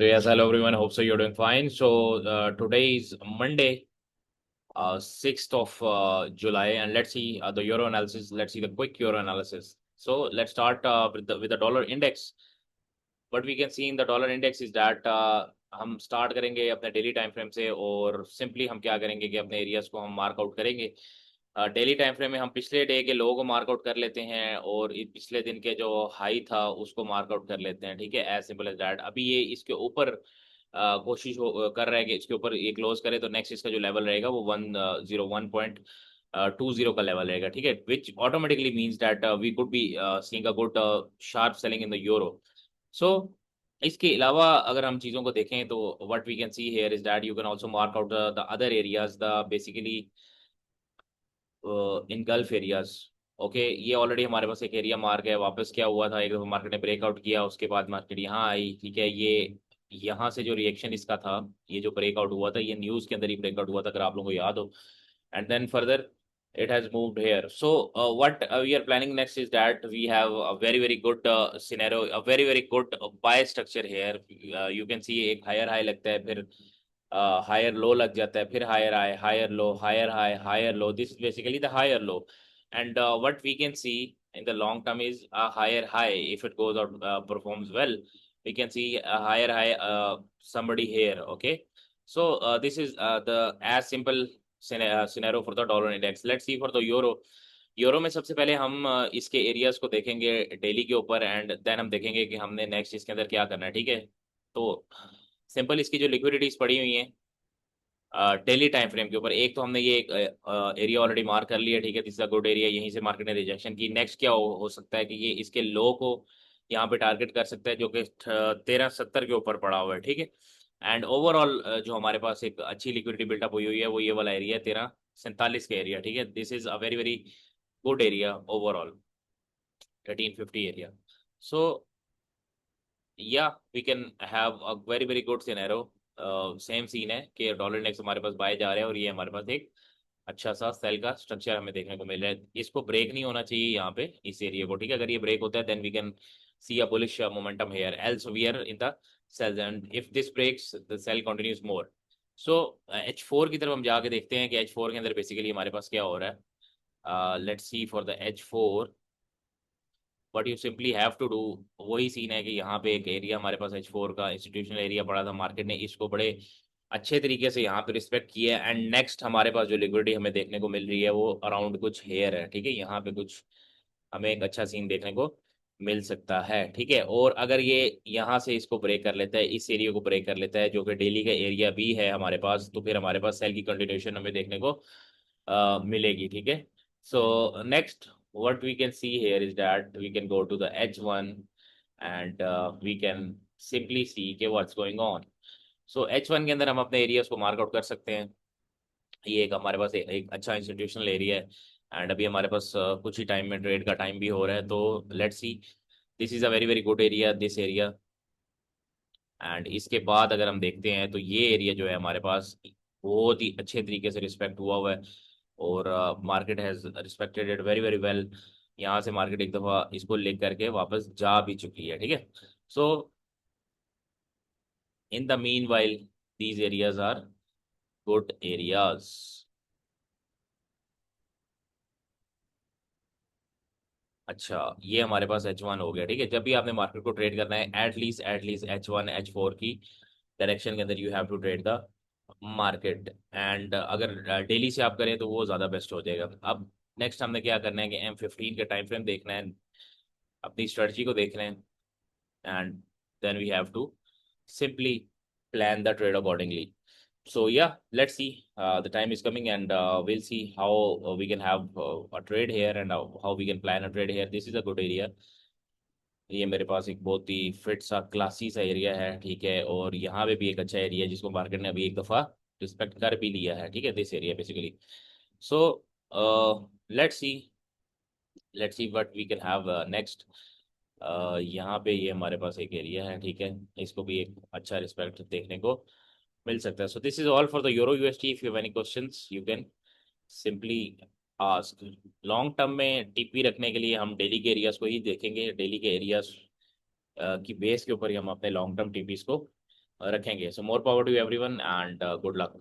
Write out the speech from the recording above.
So yes, hello everyone. Hope so you're doing fine. So today is Monday, 6th of July, and let's see the euro analysis. Let's see the quick euro analysis. So let's start with the dollar index. What we can see in the dollar index is that हम start करेंगे अपने daily time frame से और simply हम क्या करेंगे कि अपने एरियाज को हम मार्क आउट करेंगे। डेली टाइम फ्रेम में हम पिछले डे के लो को मार्क आउट कर लेते हैं और पिछले दिन के जो हाई था उसको मार्क आउट कर लेते हैं। ठीक है, एज सिंपल एज दैट। अभी ये इसके ऊपर कर रहा है कि इसके ऊपर ये क्लोज करे तो नेक्स्ट इसका जो लेवल रहेगा वो 101.20 का लेवल रहेगा। ठीक है, which automatically means that we could be seeing a good sharp selling in the euro. So इसके अलावा अगर हम चीज़ों को देखें तो what we can see here is that you can also mark out the other areas the basically in Gulf areas. Okay, ये already हमारे पास एक एरिया मार्क है। वापस क्या हुआ था, एक दफा मार्केट ने ब्रेकआउट किया, उसके बाद मार्केट यहाँ आई। ठीक है, ये यहाँ से जो रिएक्शन इसका था, ये जो ब्रेकआउट हुआ था, ये न्यूज़ के अंदर ही ब्रेकआउट हुआ था अगर आप लोगों को याद हो। And then further it has moved here. So what we are planning next is that we have a very good scenario, a very good buy structure here. You can see एक higher high लगता है, फिर higher low लग जाता है, फिर higher high, higher low, higher high, higher low. This is basically the higher low. And what we can see in the long term is a higher high. If it goes out performs well, we can see a higher high somebody here. Okay, so this is the as simple scenario for the dollar index. Let's see for the euro. Euro में सबसे पहले हम इसके areas को देखेंगे daily के ऊपर, and then हम देखेंगे कि हमने नेक्स्ट इसके अंदर क्या करना है। ठीक है, तो सिंपल इसकी जो लिक्विडिटीज पड़ी हुई हैं डेली टाइम फ्रेम के ऊपर, एक तो हमने ये एक एरिया ऑलरेडी मार्क कर लिया। ठीक है, this is a good area, यहीं से मार्केट ने रिजेक्शन की। नेक्स्ट क्या हो सकता है कि ये इसके लो को यहाँ पे टारगेट कर सकता है जो कि 1370 के ऊपर पड़ा हुआ है। ठीक है, एंड ओवरऑल जो हमारे पास एक अच्छी लिक्विडिटी बिल्टअप हुई हुई है वो ये वाला एरिया है 1347 का एरिया। ठीक है, this is a very good area overall, 1350 area. So या we can have a very good scenario. Same scene है कि डॉलर इंडेक्स हमारे पास बाय जा रहे हैं और ये हमारे पास एक अच्छा सा सेल का स्ट्रक्चर हमें देखने को मिल रहा है। इसको ब्रेक नहीं होना चाहिए यहाँ पे इस एरिया को। ठीक है, अगर ये ब्रेक होता है then we can see a bullish momentum here, else we are in the sells, and if this breaks the sell continues more. So H4 की तरफ हम जाके देखते हैं कि H4 के अंदर बेसिकली हमारे पास क्या हो रहा है। Let's see for the H4 but you simply have to do. वही सीन है कि यहाँ पे एक एरिया हमारे पास H4 का इंस्टीट्यूशनल एरिया पड़ा था, मार्केट ने इसको बड़े अच्छे तरीके से यहाँ पे रिस्पेक्ट किया है। एंड नेक्स्ट हमारे पास जो लिक्विडिटी हमें देखने को मिल रही है वो अराउंड कुछ हेयर है। ठीक है, यहाँ पे कुछ हमें एक अच्छा सीन देखने को मिल सकता है। ठीक है, और अगर ये यहाँ से इसको ब्रेक कर लेता है, इस एरिया को ब्रेक कर लेता है जो कि डेली का एरिया भी है हमारे पास, तो फिर हमारे पास सेल की कंटिन्यूशन हमें देखने को मिलेगी। ठीक है, so next what we can see here is that we can go to the H1 and we can simply see कि what's going on. So H1 के अंदर हम अपने एरियाज को मार्क आउट कर सकते हैं। ये एक हमारे पास एक अच्छा इंस्टीट्यूशनल एरिया है, एंड अभी हमारे पास कुछ ही टाइम में ट्रेड का टाइम भी हो रहा है। तो let's see, this is a very good area, this area. And इसके बाद अगर हम देखते हैं तो ये एरिया जो है हमारे पास बहुत ही अच्छे तरीके से रिस्पेक्ट हुआ है और market has respected it very well. यहाँ से मार्केट एक दफ़ा इसको लेकर करके वापस जा भी चुकी है। ठीक है, so in the meanwhile these areas are good areas. अच्छा, ये हमारे पास H1 हो गया। ठीक है, जब भी आपने मार्केट को ट्रेड करना है एटलीस्ट H1 H4 की डायरेक्शन के अंदर you have to trade the market. And अगर डेली से आप करें तो वो ज़्यादा बेस्ट हो जाएगा। अब नेक्स्ट हमने क्या करना है कि M15 का टाइम फ्रेम देखना है, अपनी स्ट्रेटजी को देखना है, and then we have to simply plan the trade accordingly. So yeah, let's see. The time is coming, and we'll see how we can have a trade here, and how we can plan a trade here. This is a good area. ये मेरे पास एक बहुत ही fit सा classy सा area है। ठीक है, और यहाँ पे भी एक अच्छा एरिया है जिसको मार्केट ने अभी एक दफ़ा रिस्पेक्ट कर भी लिया है। ठीक है, this area basically. So let's see, let's see what we can have next. यहाँ पे ये हमारे पास एक एरिया है। ठीक है, इसको भी एक अच्छा रिस्पेक्ट देखने को मिल सकता है। So this is all for the euro UST. If you have any questions you can simply ask. Long term में टीपी रखने के लिए हम डेली के एरियाज को ही देखेंगे। डेली के एरियाज की बेस के ऊपर ही हम अपने लॉन्ग टर्म टीपीज को रखेंगे। So more power to everyone and good luck.